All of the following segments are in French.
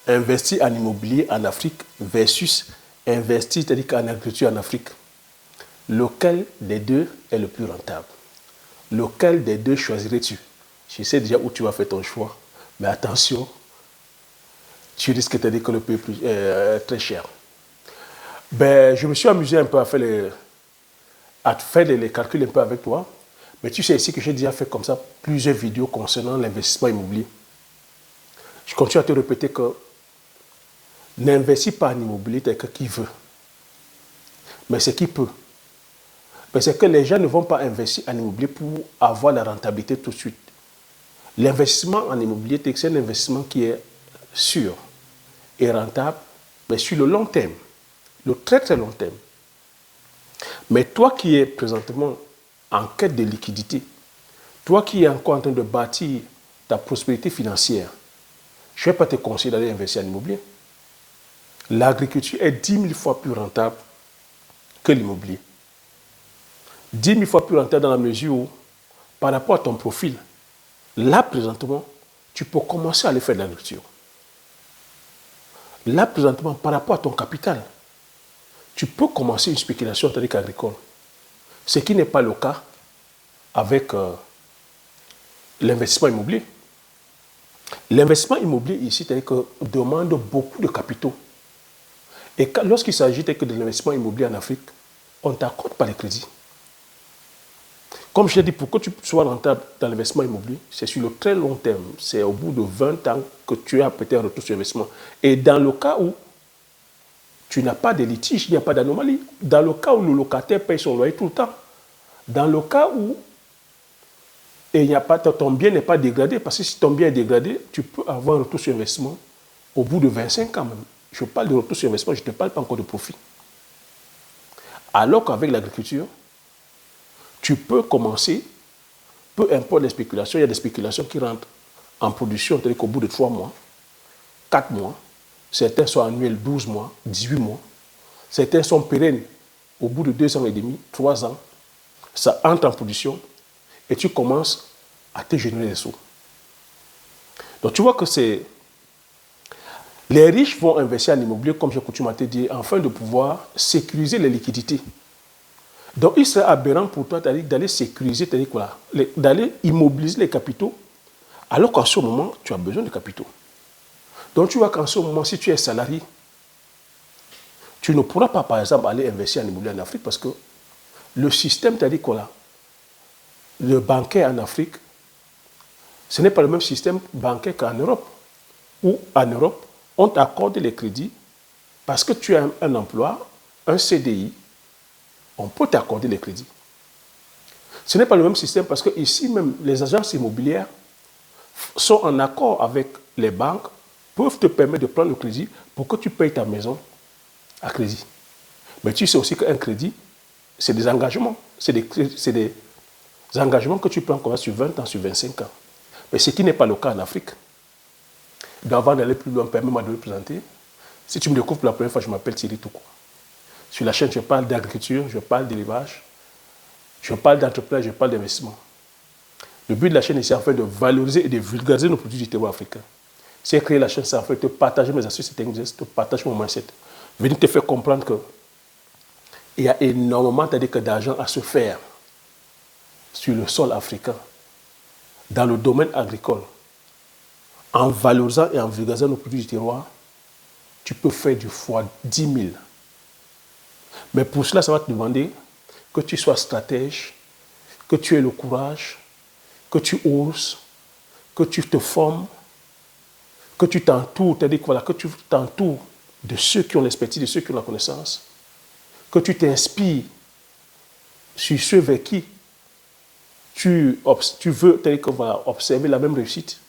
investir en immobilier en Afrique versus investir, c'est-à-dire en agriculture en Afrique. Lequel des deux est le plus rentable? Lequel des deux choisirais-tu? Je sais déjà où tu vas faire ton choix, mais attention, tu risques de dire que le prix est très cher. Ben, je me suis amusé un peu à faire les calculs un peu avec toi, mais tu sais ici que j'ai déjà fait comme ça plusieurs vidéos concernant l'investissement immobilier. Je continue à te répéter que n'investis pas en immobilier tel que qui veut, mais c'est qui peut. Mais c'est que les gens ne vont pas investir en immobilier pour avoir la rentabilité tout de suite. L'investissement en immobilier, c'est un investissement qui est sûr et rentable, mais sur le long terme, le très très long terme. Mais toi qui es présentement en quête de liquidité, toi qui es encore en train de bâtir ta prospérité financière, je ne vais pas te conseiller d'aller investir en immobilier. L'agriculture est 10 000 fois plus rentable que l'immobilier. 10 000 fois plus rentable dans la mesure où, par rapport à ton profil, là, présentement, tu peux commencer à aller faire de l'agriculture. Là, présentement, par rapport à ton capital, tu peux commencer une spéculation agricole. Ce qui n'est pas le cas avec l'investissement immobilier. L'investissement immobilier ici, c'est-à-dire que demande beaucoup de capitaux. Et lorsqu'il s'agit de l'investissement immobilier en Afrique, on ne t'accorde pas les crédits. Comme je l'ai dit, pour que tu sois rentable dans l'investissement immobilier, c'est sur le très long terme. C'est au bout de 20 ans que tu as peut-être un retour sur investissement. Et dans le cas où tu n'as pas de litige, il n'y a pas d'anomalie. Dans le cas où le locataire paye son loyer tout le temps. Dans le cas où ton bien n'est pas dégradé, parce que si ton bien est dégradé, tu peux avoir un retour sur investissement au bout de 25 ans même. Je parle de retour sur investissement, je ne te parle pas encore de profit. Alors qu'avec l'agriculture, tu peux commencer, peu importe les spéculations, il y a des spéculations qui rentrent en production, c'est-à-dire qu'au bout de 3 mois, 4 mois, certains sont annuels 12 mois, 18 mois, certains sont pérennes au bout de 2 ans et demi, 3 ans, ça entre en production et tu commences à te générer des sous. Donc tu vois que les riches vont investir en immobilier, comme j'ai coutume à te dire, afin de pouvoir sécuriser les liquidités. Donc, il serait aberrant pour toi d'aller sécuriser, d'aller immobiliser les capitaux, alors qu'en ce moment, tu as besoin de capitaux. Donc, tu vois qu'en ce moment, si tu es salarié, tu ne pourras pas, par exemple, aller investir en immobilier en Afrique parce que le système, le bancaire en Afrique, ce n'est pas le même système bancaire qu'en Europe. Où, en Europe, on t'accorde les crédits parce que tu as un emploi, un CDI, on peut t'accorder les crédits. Ce n'est pas le même système parce que ici même, les agences immobilières sont en accord avec les banques, peuvent te permettre de prendre le crédit pour que tu payes ta maison à crédit. Mais tu sais aussi qu'un crédit, c'est des engagements. C'est des engagements que tu prends comme ça sur 20 ans, sur 25 ans. Mais ce qui n'est pas le cas en Afrique. Donc avant d'aller plus loin, permets-moi de le présenter. Si tu me découvres pour la première fois, je m'appelle Thierry Toukou. Sur la chaîne, je parle d'agriculture, je parle d'élevage, je parle d'entrepreneuriat, je parle d'investissement. Le but de la chaîne est afin de valoriser et de vulgariser nos produits du terroir africain. C'est créer la chaîne, c'est afin de te partager mes astuces et de te partager mon mindset. Venir te faire comprendre qu'il y a énormément d'argent à se faire sur le sol africain, dans le domaine agricole. En valorisant et en vulgarisant nos produits du terroir, tu peux faire du fois 10 000. Mais pour cela, ça va te demander que tu sois stratège, que tu aies le courage, que tu oses, que tu te formes, que tu t'entoures, c'est-à-dire que tu t'entoures de ceux qui ont l'expertise, de ceux qui ont la connaissance, que tu t'inspires sur ceux vers qui tu veux observer la même réussite.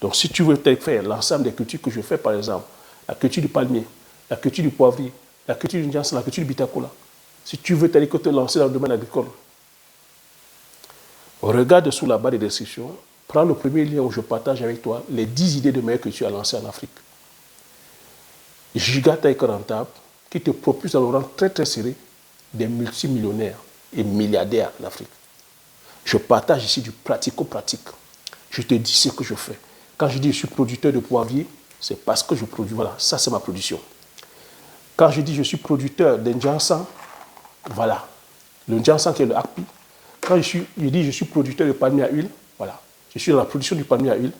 Donc si tu veux faire l'ensemble des cultures que je fais, par exemple, la culture du palmier, la culture du poivrier, la culture du Njansa, la culture du Bitakola, si tu veux te lancer dans le domaine agricole, regarde sous la barre de description, prends le premier lien où je partage avec toi les 10 idées de meilleures cultures à lancer en Afrique. Gigataïque rentable, qui te propulse dans le rang très très serré des multimillionnaires et milliardaires en Afrique. Je partage ici du pratico-pratique. Je te dis ce que je fais. Quand je dis que je suis producteur de poivrier, C'est parce que je produis. Voilà, ça c'est ma production. Quand je dis je suis producteur d'un Jansan, voilà. Le Jansan qui est le Akpi. Quand je dis je suis producteur de palmier à huile, voilà. Je suis dans la production du palmier à huile.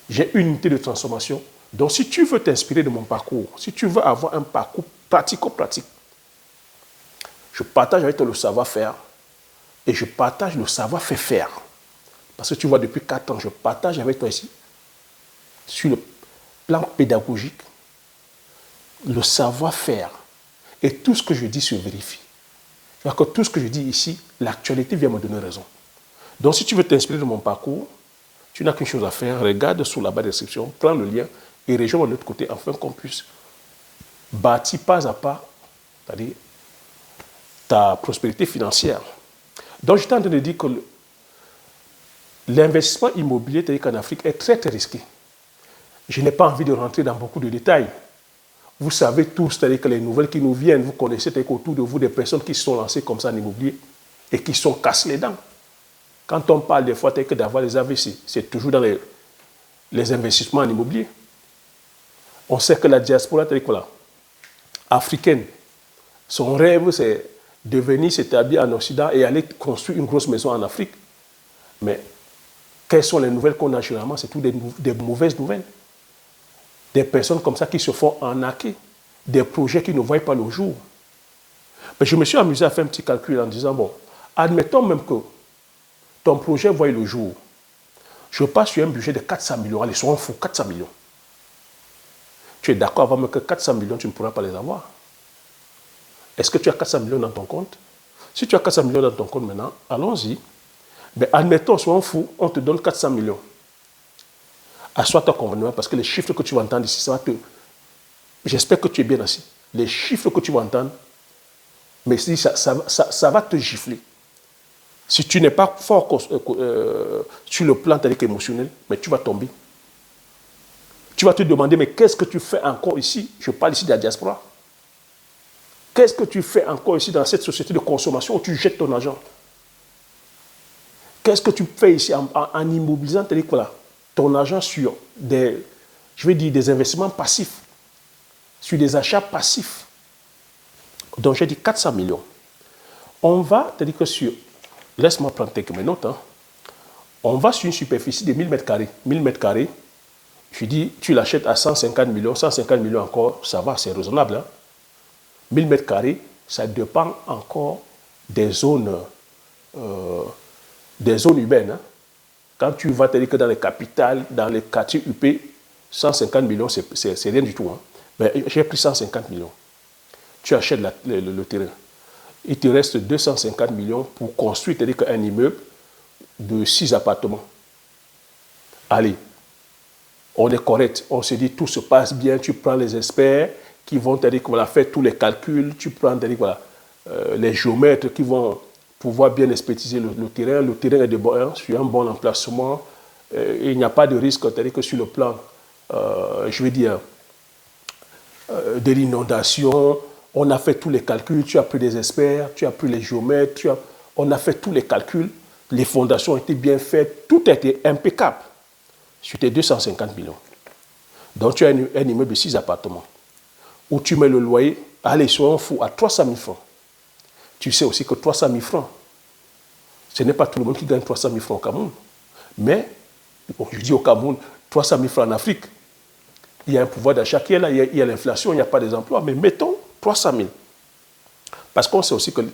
J'ai une unité de transformation. Donc si tu veux t'inspirer de mon parcours, si tu veux avoir un parcours pratico-pratique, je partage avec toi le savoir-faire et je partage le savoir-faire. Parce que tu vois, depuis 4 ans, je partage avec toi ici, sur le plan pédagogique, le savoir-faire. Et tout ce que je dis se vérifie. Alors que tout ce que je dis ici, l'actualité vient me donner raison. Donc si tu veux t'inspirer de mon parcours, tu n'as qu'une chose à faire, regarde sous la barre de description, prends le lien et rejoins de l'autre côté afin qu'on puisse bâtir pas à pas, c'est-à-dire ta prospérité financière. Donc je suis en train de dire que l'investissement immobilier, c'est-à-dire qu'en Afrique, est très très risqué. Je n'ai pas envie de rentrer dans beaucoup de détails. Vous savez tous, c'est-à-dire que les nouvelles qui nous viennent, vous connaissez autour de vous des personnes qui se sont lancées comme ça en immobilier et qui sont cassées les dents. Quand on parle des fois que d'avoir les AVC, c'est toujours dans les investissements en immobilier. On sait que la diaspora africaine, son rêve, c'est de venir s'établir en Occident et aller construire une grosse maison en Afrique. Mais quelles sont les nouvelles qu'on a généralement? C'est toutes des mauvaises nouvelles. Des personnes comme ça qui se font arnaquer, des projets qui ne voient pas le jour. Mais je me suis amusé à faire un petit calcul en disant, bon, admettons même que ton projet voit le jour. Je passe sur un budget de 400 millions. Allez, soyons fous, 400 millions. Tu es d'accord avec moi que 400 millions, tu ne pourras pas les avoir. Est-ce que tu as 400 millions dans ton compte? Si tu as 400 millions dans ton compte maintenant, allons-y. Mais admettons, soyons fous, on te donne 400 millions. Assois ton convenablement parce que les chiffres que tu vas entendre ici, ça va te... J'espère que tu es bien assis. Les chiffres que tu vas entendre, mais ça va te gifler. Si tu n'es pas fort sur le plan émotionnel, mais tu vas tomber. Tu vas te demander, mais qu'est-ce que tu fais encore ici? Je parle ici de la diaspora. Qu'est-ce que tu fais encore ici dans cette société de consommation où tu jettes ton argent? Qu'est-ce que tu fais ici en immobilisant ton argent sur des investissements passifs, sur des achats passifs? Donc j'ai dit 400 millions. On va, c'est-à-dire que sur... Laisse-moi prendre quelques notes. On va sur une superficie de 1000 m². 1000 m², je dis, tu l'achètes à 150 millions. 150 millions encore, ça va, c'est raisonnable. 1000 m², ça dépend encore des zones urbaines. Quand tu vas que dans les capitales, dans les quartiers UP, 150 millions, c'est rien du tout. Mais j'ai pris 150 millions. Tu achètes le terrain. Il te reste 250 millions pour construire un immeuble de 6 appartements. Allez, on est correct. On se dit tout se passe bien. Tu prends les experts qui vont faire tous les calculs. Tu prends les géomètres qui vont pouvoir bien expertiser le terrain. Le terrain est sur un bon emplacement. Il n'y a pas de risque que sur le plan, de l'inondation. On a fait tous les calculs, tu as pris des experts, tu as pris les géomètres, on a fait tous les calculs, les fondations ont été bien faites, tout a été impeccable sur tes 250 millions. Donc tu as un immeuble de 6 appartements où tu mets le loyer, allez, soyons fous, à 300 000 francs. Tu sais aussi que 300 000 francs, ce n'est pas tout le monde qui gagne 300 000 francs au Cameroun. Mais, bon, je dis au Cameroun, 300 000 francs en Afrique, il y a un pouvoir d'achat qui est là, il y a l'inflation, il n'y a pas des emplois, mais mettons 300 000. Parce qu'on sait aussi qu'il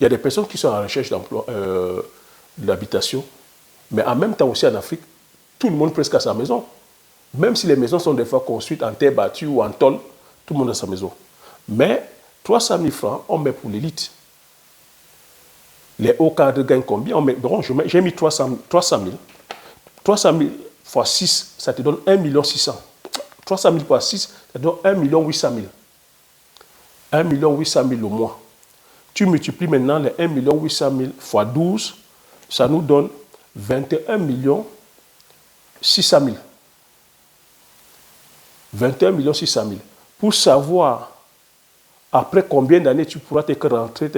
y a des personnes qui sont en recherche d'emploi, de l'habitation, mais en même temps aussi en Afrique, tout le monde presque a sa maison. Même si les maisons sont des fois construites en terre battue ou en tôle, tout le monde a sa maison. Mais 300 000 francs, on met pour l'élite. Les hauts cadres gagnent combien? J'ai mis 300 000. 300 000 fois 6, ça te donne 1 600 000. 300 000 fois 6, ça te donne 1 800 000. 1 800 000 au mois. Tu multiplies maintenant les 1 800 000 fois 12, ça nous donne 21 600 000. 21 600 000. Pour savoir après combien d'années tu pourras te rentrer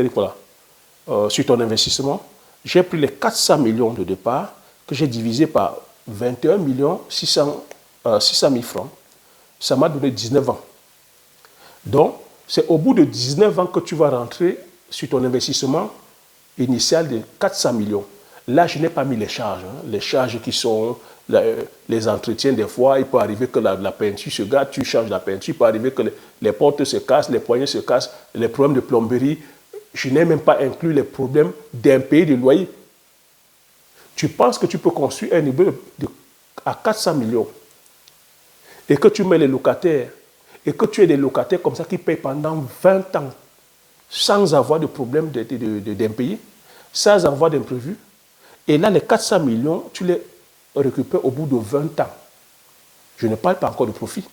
sur ton investissement, j'ai pris les 400 millions de départ que j'ai divisé par 21 600 600 000 francs, ça m'a donné 19 ans. Donc, c'est au bout de 19 ans que tu vas rentrer sur ton investissement initial de 400 millions. Là, je n'ai pas mis les charges. Les charges qui sont les entretiens, des fois, il peut arriver que la peinture se gâte, tu changes la peinture, il peut arriver que les portes se cassent, les poignées se cassent, les problèmes de plomberie. Je n'ai même pas inclus les problèmes d'impayés de loyer. Tu penses que tu peux construire un immeuble à 400 millions et que tu mets les locataires et que tu aies des locataires comme ça qui payent pendant 20 ans sans avoir de problème d'impayés, sans avoir d'imprévus. Et là, les 400 millions, tu les récupères au bout de 20 ans. Je ne parle pas encore de profit.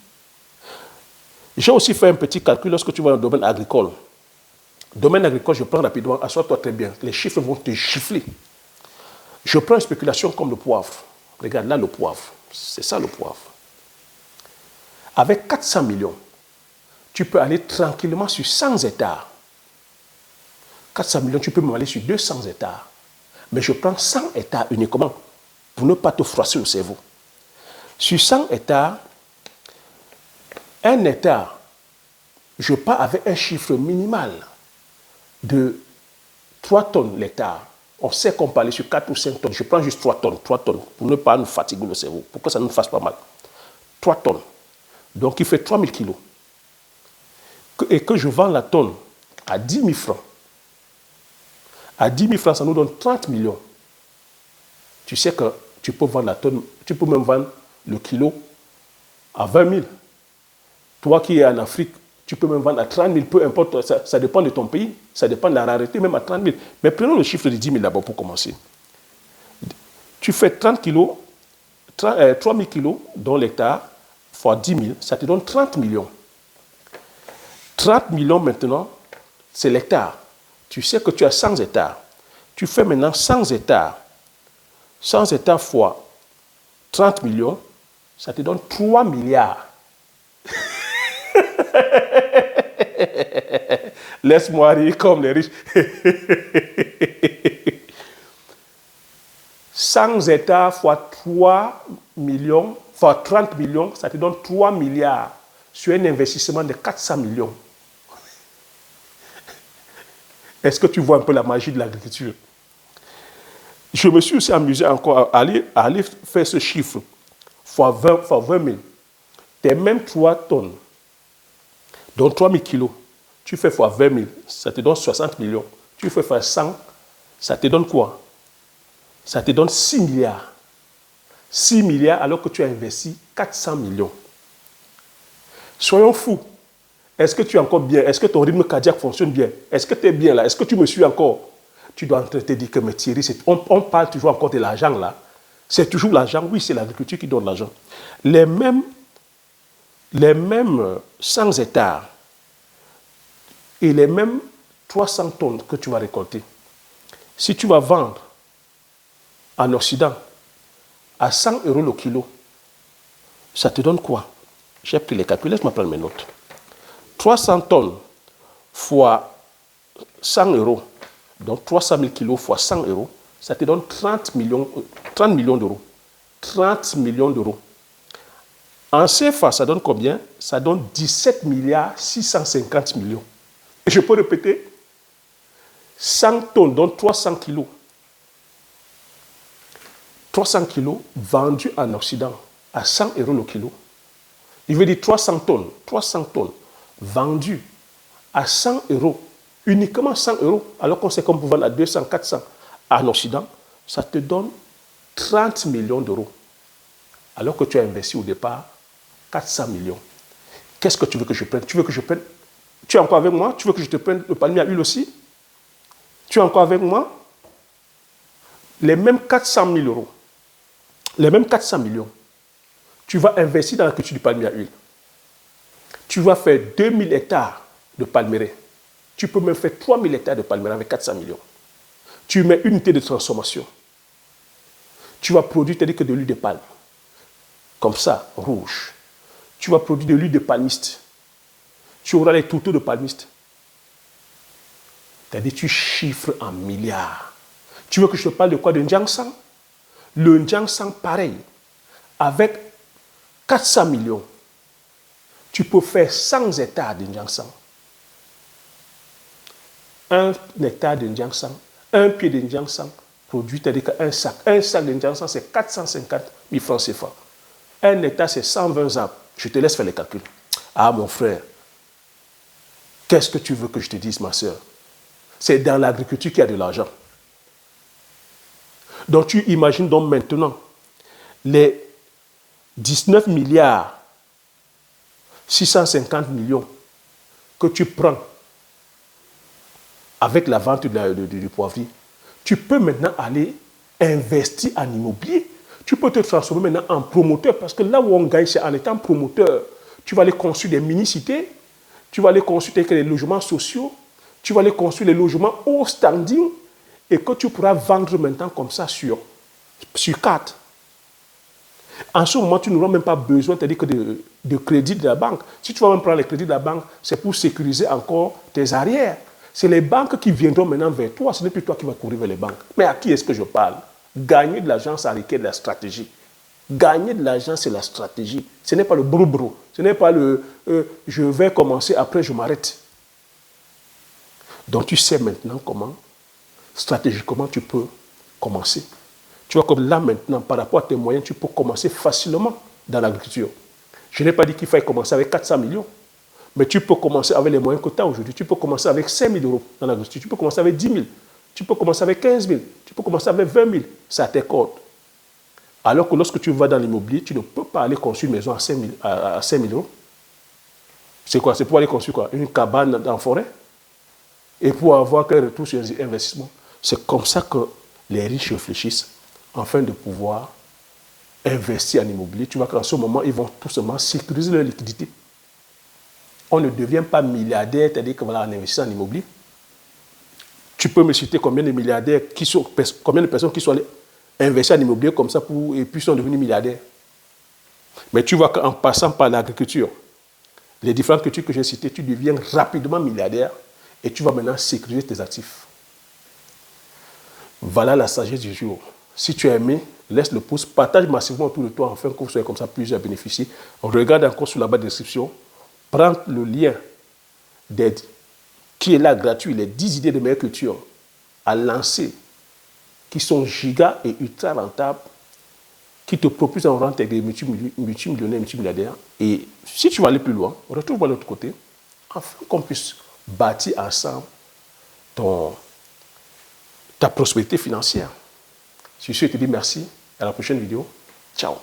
J'ai aussi fait un petit calcul lorsque tu vas dans le domaine agricole. Domaine agricole, je prends rapidement, assois-toi très bien. Les chiffres vont te gifler. Je prends une spéculation comme le poivre. Regarde, là, le poivre. C'est ça, le poivre. Avec 400 millions, tu peux aller tranquillement sur 100 hectares. 400 millions, tu peux même aller sur 200 hectares. Mais je prends 100 hectares uniquement pour ne pas te froisser le cerveau. Sur 100 hectares, un hectare, je pars avec un chiffre minimal de 3 tonnes l'hectare. On sait qu'on peut aller sur 4 ou 5 tonnes. Je prends juste 3 tonnes, pour ne pas nous fatiguer le cerveau, pour que ça ne nous fasse pas mal. 3 tonnes. Donc, il fait 3000 kilos. Et que je vends la tonne à 10 000 francs. À 10 000 francs, ça nous donne 30 millions. Tu sais que tu peux vendre la tonne, tu peux même vendre le kilo à 20 000. Toi qui es en Afrique, tu peux même vendre à 30 000, peu importe, ça dépend de ton pays, ça dépend de la rareté, même à 30 000. Mais prenons le chiffre de 10 000 d'abord pour commencer. Tu fais 30 kilos, 3 000 kilos dans l'hectare, fois 10 000, ça te donne 30 millions. 30 millions maintenant, c'est l'hectare. Tu sais que tu as 100 hectares. Tu fais maintenant 100 hectares. 100 hectares fois 30 millions, ça te donne 3 milliards. Laisse-moi rire comme les riches. 100 hectares fois 3 millions, fois 30 millions, ça te donne 3 milliards sur un investissement de 400 millions. Est-ce que tu vois un peu la magie de l'agriculture? Je me suis aussi amusé encore à aller faire ce chiffre fois 20 000. Tes mêmes 3 tonnes, donc 3 000 kilos, tu fais fois 20 000, ça te donne 60 millions. Tu fais fois 100, ça te donne quoi? Ça te donne 6 milliards. 6 milliards alors que tu as investi 400 millions. Soyons fous. Est-ce que tu es encore bien? Est-ce que ton rythme cardiaque fonctionne bien? Est-ce que tu es bien là? Est-ce que tu me suis encore? Tu dois te dire que, mais Thierry, on parle toujours encore de l'argent là. C'est toujours l'argent. Oui, c'est l'agriculture qui donne l'argent. Les mêmes 100 hectares et les mêmes 300 tonnes que tu vas récolter, si tu vas vendre en Occident à 100 € le kilo, ça te donne quoi? J'ai pris les calculs, laisse-moi prendre mes notes. 300 tonnes fois 100 €, donc 300 000 kilos fois 100 €, ça te donne 30 millions d'euros. 30 millions d'euros. En CFA, ça donne combien? Ça donne 17 650 millions. Et je peux répéter, 100 tonnes, donc 300 kilos. 300 kilos vendus en Occident à 100 € le kilo. Il veut dire 300 tonnes vendues à 100 €, uniquement 100 €, alors qu'on sait qu'on peut vendre à 200, 400 en Occident, ça te donne 30 millions d'euros. Alors que tu as investi au départ 400 millions. Qu'est-ce que tu veux que je prenne? Tu veux que je prenne? Tu es encore avec moi? Tu veux que je te prenne le palmier à huile aussi? Tu es encore avec moi? Les mêmes 400 000 €, les mêmes 400 millions, tu vas investir dans la culture du palmier à huile. Tu vas faire 2000 hectares de palmiers. Tu peux même faire 3000 hectares de palmiers avec 400 millions. Tu mets une unité de transformation. Tu vas produire que de l'huile de palme. Comme ça, rouge. Tu vas produire de l'huile de palmiste. Tu auras les tourteaux de palmiste. C'est-à-dire tu chiffres en milliards. Tu veux que je te parle de quoi? De Njiangsang? Le Njiangsang, pareil. Avec 400 millions, tu peux faire 100 hectares de Ndiangsang. Un hectare de Ndiangsang, un pied de Ndiangsang produit, c'est-à-dire qu'un sac. Un sac de Ndiangsang, c'est 450 000 francs CFA. Un hectare, c'est 120 arbres. Je te laisse faire les calculs. Ah, mon frère, qu'est-ce que tu veux que je te dise, ma soeur? C'est dans l'agriculture qu'il y a de l'argent. Donc, tu imagines donc maintenant les 19 milliards 650 millions que tu prends avec la vente du poivrier. Tu peux maintenant aller investir en immobilier. Tu peux te transformer maintenant en promoteur parce que là où on gagne, c'est en étant promoteur. Tu vas aller construire des mini-cités, tu vas aller construire des logements sociaux, tu vas aller construire des logements haut standing et que tu pourras vendre maintenant comme ça sur carte. En ce moment, tu n'auras même pas besoin que de crédit de la banque. Si tu vas même prendre les crédits de la banque, c'est pour sécuriser encore tes arrières. C'est les banques qui viendront maintenant vers toi. Ce n'est plus toi qui vas courir vers les banques. Mais à qui est-ce que je parle? Gagner de l'argent, ça requiert de la stratégie. Gagner de l'argent, c'est la stratégie. Ce n'est pas le brou-brou. Ce n'est pas le je vais commencer, après je m'arrête. Donc tu sais maintenant comment, stratégiquement, tu peux commencer. Tu vois, comme là maintenant, par rapport à tes moyens, tu peux commencer facilement dans l'agriculture. Je n'ai pas dit qu'il fallait commencer avec 400 millions. Mais tu peux commencer avec les moyens que tu as aujourd'hui. Tu peux commencer avec 5 000 euros dans l'agriculture. Tu peux commencer avec 10 000. Tu peux commencer avec 15 000. Tu peux commencer avec 20 000. C'est à tes cordes. Alors que lorsque tu vas dans l'immobilier, tu ne peux pas aller construire une maison à 5 000 euros. C'est quoi? C'est pour aller construire quoi? Une cabane dans la forêt? Et pour avoir un retour sur investissement. C'est comme ça que les riches réfléchissent afin de pouvoir investir en immobilier. Tu vois qu'en ce moment, ils vont tout simplement sécuriser leur liquidité. On ne devient pas milliardaire, c'est-à-dire que voilà, on investit en immobilier. Tu peux me citer combien de milliardaires, combien de personnes qui sont allées investir en immobilier comme ça et puis sont devenus milliardaires. Mais tu vois qu'en passant par l'agriculture, les différentes cultures que j'ai citées, tu deviens rapidement milliardaire et tu vas maintenant sécuriser tes actifs. Voilà la sagesse du jour. Si tu as aimé, laisse le pouce, partage massivement autour de toi afin que vous soyez comme ça plusieurs bénéficiaires. Regarde encore sur la barre de description. Prends le lien d'aide qui est là gratuit, les 10 idées de meilleure culture à lancer, qui sont giga et ultra rentables, qui te propulsent en rente avec des multimillionnaires, multimilliardaires. Et si tu vas aller plus loin, retrouve-moi de l'autre côté, afin qu'on puisse bâtir ensemble ta prospérité financière. Sur ce, je te dis merci. À la prochaine vidéo. Ciao.